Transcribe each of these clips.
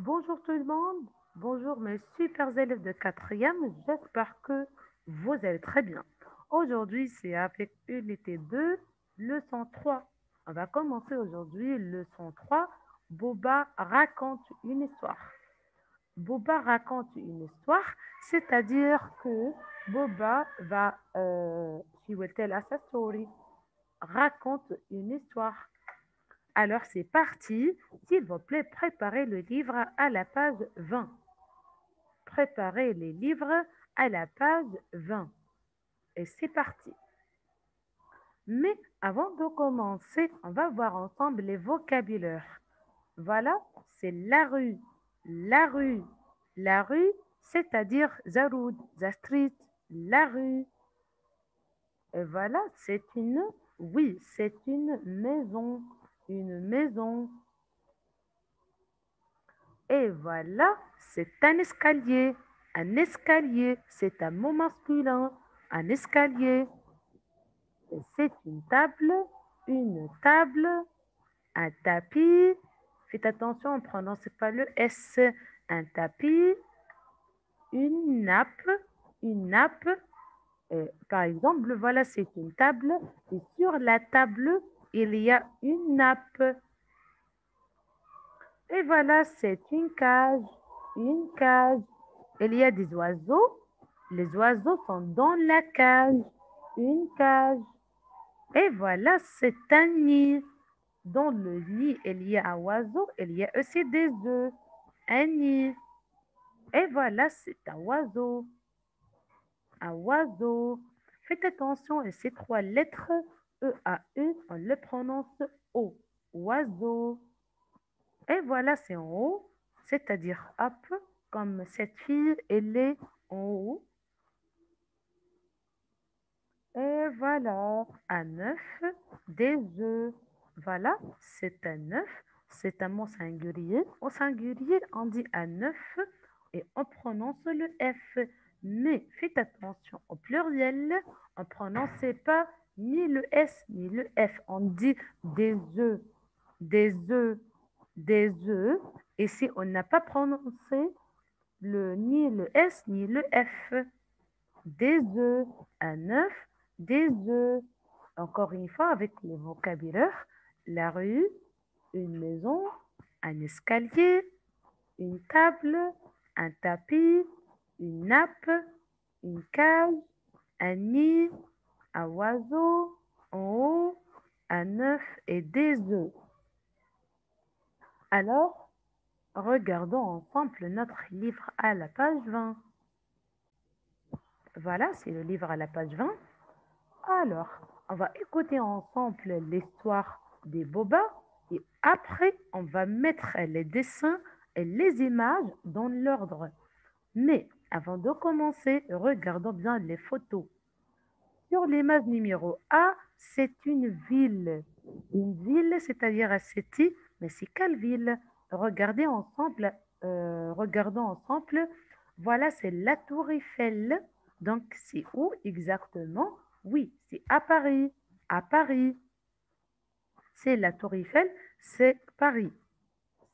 Bonjour tout le monde, bonjour mes super élèves de quatrième, j'espère que vous allez très bien. Aujourd'hui, c'est avec unité 2, leçon 3. On va commencer aujourd'hui leçon 3. Boba raconte une histoire. Boba raconte une histoire, c'est-à-dire que Boba va, she will tell us a story, raconte une histoire. Alors c'est parti. S'il vous plaît, préparez le livre à la page 20. Préparez les livres à la page 20. Et c'est parti. Mais avant de commencer, on va voir ensemble les vocabulaires. Voilà, c'est la rue, la rue, la rue, c'est-à-dire the road, the street, la rue. Et voilà, oui, c'est une maison. Et voilà, c'est un escalier. Un escalier, c'est un mot masculin. Un escalier. Et c'est une table, un tapis. Faites attention, on ne prononce pas le S. Un tapis, une nappe, une nappe. Par exemple, voilà, c'est une table. Et sur la table, il y a une nappe. Et voilà, c'est une cage. Une cage. Il y a des oiseaux. Les oiseaux sont dans la cage. Une cage. Et voilà, c'est un nid. Dans le nid, il y a un oiseau. Il y a aussi des œufs. Un nid. Et voilà, c'est un oiseau. Un oiseau. Faites attention à ces trois lettres. E-A-U, on le prononce O. Oiseau. Et voilà, c'est en haut, c'est-à-dire up, comme cette fille, elle est en haut. Et voilà, un œuf, des œufs. Voilà, c'est un œuf, c'est un mot singulier. Au singulier, on dit un œuf et on prononce le F. Mais faites attention, au pluriel, on ne prononce pas ni le S ni le F. On dit des œufs, des œufs, des œufs. Et si on n'a pas prononcé ni le S ni le F, des œufs, un œuf, des œufs. Encore une fois, avec le vocabulaire, la rue, une maison, un escalier, une table, un tapis, une nappe, une cage, un nid, un oiseau, en haut, un œuf et des œufs. Alors, regardons ensemble notre livre à la page 20. Voilà, c'est le livre à la page 20. Alors, on va écouter ensemble l'histoire des bobas et après, on va mettre les dessins et les images dans l'ordre. Mais avant de commencer, regardons bien les photos. Sur l'image numéro A, c'est une ville. Une ville, c'est-à-dire un city, mais c'est quelle ville? Regardons ensemble. Voilà, c'est la Tour Eiffel. Donc, c'est où exactement? Oui, c'est à Paris. À Paris. C'est la Tour Eiffel, c'est Paris.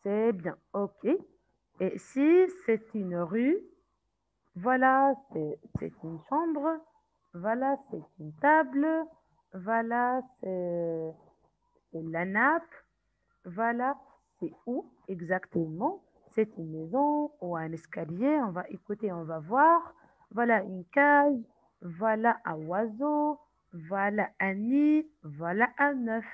C'est bien, ok. Et si c'est une rue, voilà, c'est une chambre. Voilà, c'est une table. Voilà, c'est la nappe. Voilà, c'est où exactement? C'est une maison ou un escalier. On va écouter, on va voir. Voilà une cage. Voilà un oiseau. Voilà un nid. Voilà un œuf.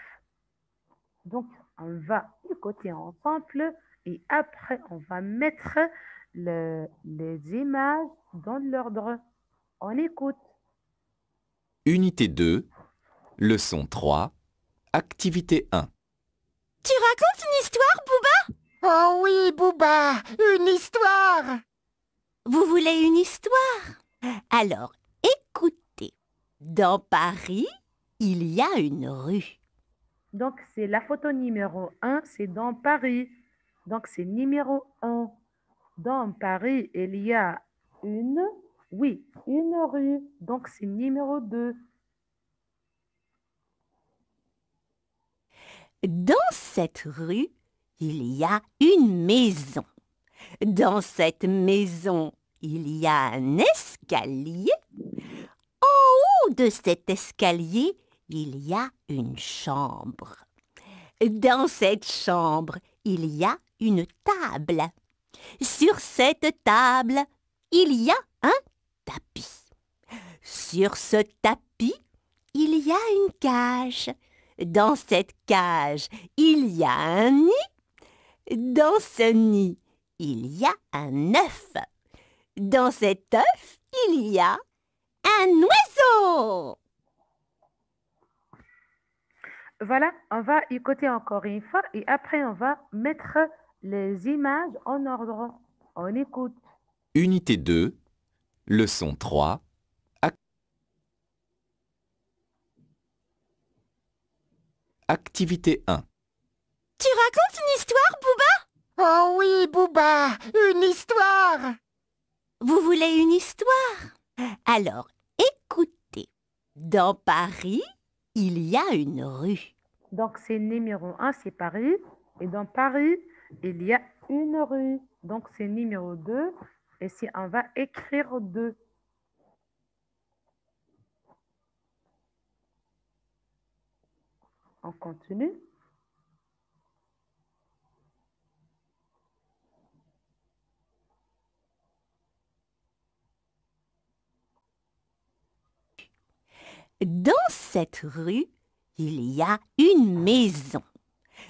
Donc, on va écouter ensemble et après, on va mettre les images dans l'ordre. On écoute. Unité 2, leçon 3, activité 1. Tu racontes une histoire, Bouba? Oh oui, Booba, une histoire! Vous voulez une histoire? Alors, écoutez. Dans Paris, il y a une rue. Donc, c'est la photo numéro un, c'est dans Paris. Donc, c'est numéro un. Dans Paris, il y a oui, une rue. Donc, c'est numéro 2. Dans cette rue, il y a une maison. Dans cette maison, il y a un escalier. En haut de cet escalier, il y a une chambre. Dans cette chambre, il y a une table. Sur cette table, il y a un tapis. Sur ce tapis, il y a une cage. Dans cette cage, il y a un nid. Dans ce nid, il y a un œuf. Dans cet œuf, il y a un oiseau. Voilà, on va écouter encore une fois et après on va mettre les images en ordre. On écoute. Unité 2, leçon 3, activité 1. Tu racontes une histoire, Bouba? Oh oui, Booba, une histoire. Vous voulez une histoire? Alors, écoutez. Dans Paris, il y a une rue. Donc c'est numéro 1, c'est Paris. Et dans Paris, il y a une rue. Donc c'est numéro 2. Et si on va écrire 2. On continue. Dans cette rue, il y a une maison.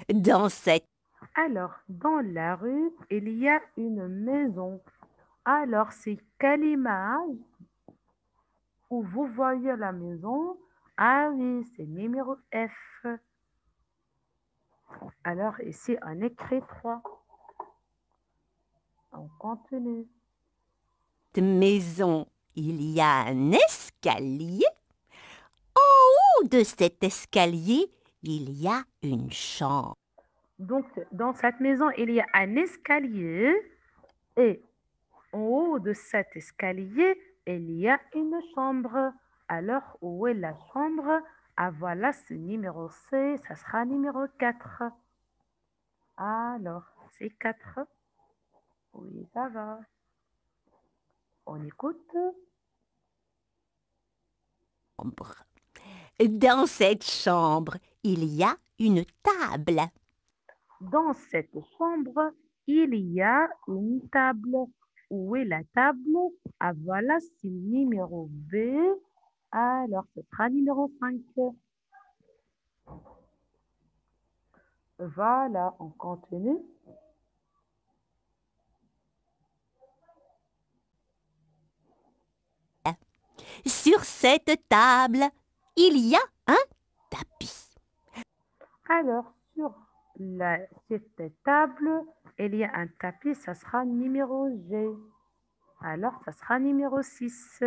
Dans cette Alors, dans la rue, il y a une maison. Alors, c'est quelle image où vous voyez la maison? Ah oui, c'est numéro F. Alors, ici, on écrit 3. On continue. maison, il y a un escalier. En haut de cet escalier, il y a une chambre. Donc, dans cette maison, il y a un escalier et en haut de cet escalier, il y a une chambre. Alors, où est la chambre? Ah, voilà, c'est numéro C, ça sera numéro 4. Alors, c'est 4. Oui, ça va. On écoute. Dans cette chambre, il y a une table. Dans cette chambre, il y a une table. Où est la table? Ah, voilà, c'est numéro B. Alors, ce sera numéro 5. Voilà, on continue. Sur cette table, il y a un tapis. Alors, sur cette table, il y a un tapis, ça sera numéro G. Alors, ça sera numéro 6.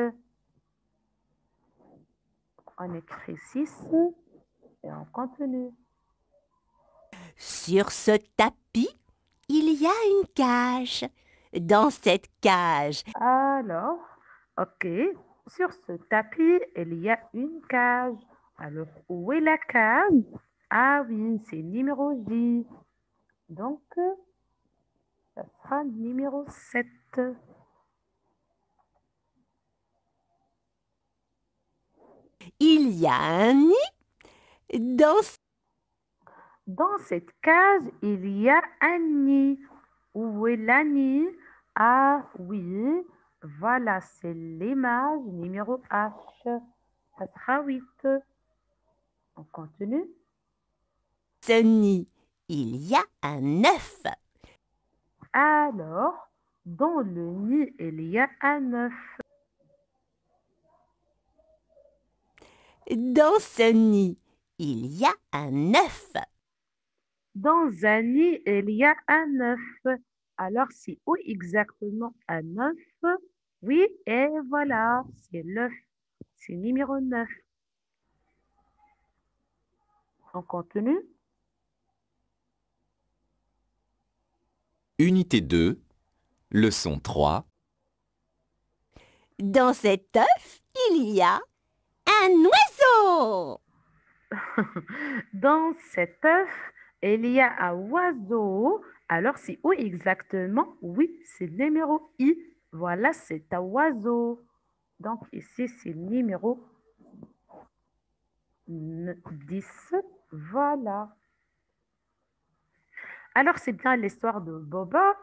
On écrit 6 et on continue. Sur ce tapis, il y a une cage. Dans cette cage, Alors, ok, sur ce tapis, il y a une cage. Alors, où est la cage? Ah oui, c'est numéro J. Donc, ça sera numéro 7. il y a un nid. Dans cette cage, il y a un nid. Où est la nid? Ah oui, voilà, c'est l'image numéro H. Ça sera 8. On continue. Ce nid, il y a un œuf. Alors, dans le nid, il y a un œuf. Dans ce nid, il y a un œuf. Dans un nid, il y a un œuf. Alors, c'est où exactement un œuf? Oui, et voilà, c'est l'œuf. C'est numéro 9. On continue. Unité 2, leçon 3, Dans cet œuf, il y a un oiseau. Dans cet œuf, il y a un oiseau. Alors, c'est où exactement? Oui, c'est le numéro I. Voilà, c'est un oiseau. Donc, ici, c'est le numéro 10. Voilà. Alors, c'est bien l'histoire de Boba.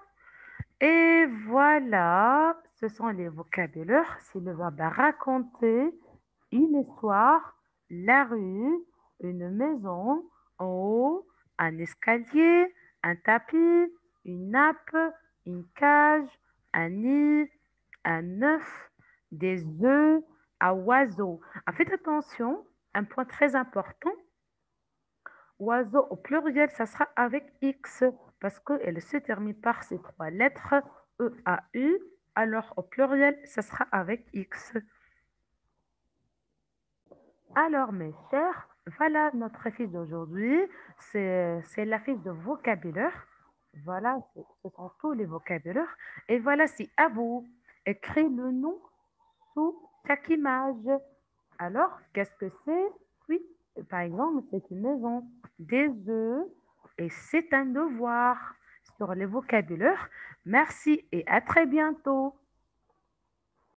Et voilà, ce sont les vocabulaires. C'est le verbe raconter une histoire, la rue, une maison, en haut, un escalier, un tapis, une nappe, une cage, un nid, un œuf, des œufs, un oiseau. Faites attention, un point très important. Oiseau au pluriel, ça sera avec X parce qu'elle se termine par ces trois lettres E-A-U. Alors au pluriel, ça sera avec X. Alors mes chers, voilà notre fiche d'aujourd'hui. C'est la fiche de vocabulaire. Voilà, ce sont tous les vocabulaires. Et voilà, c'est à vous. Écrivez le nom sous chaque image. Alors, qu'est-ce que c'est? Oui, par exemple, c'est une maison, des œufs, et c'est un devoir sur les vocabulaires. Merci et à très bientôt.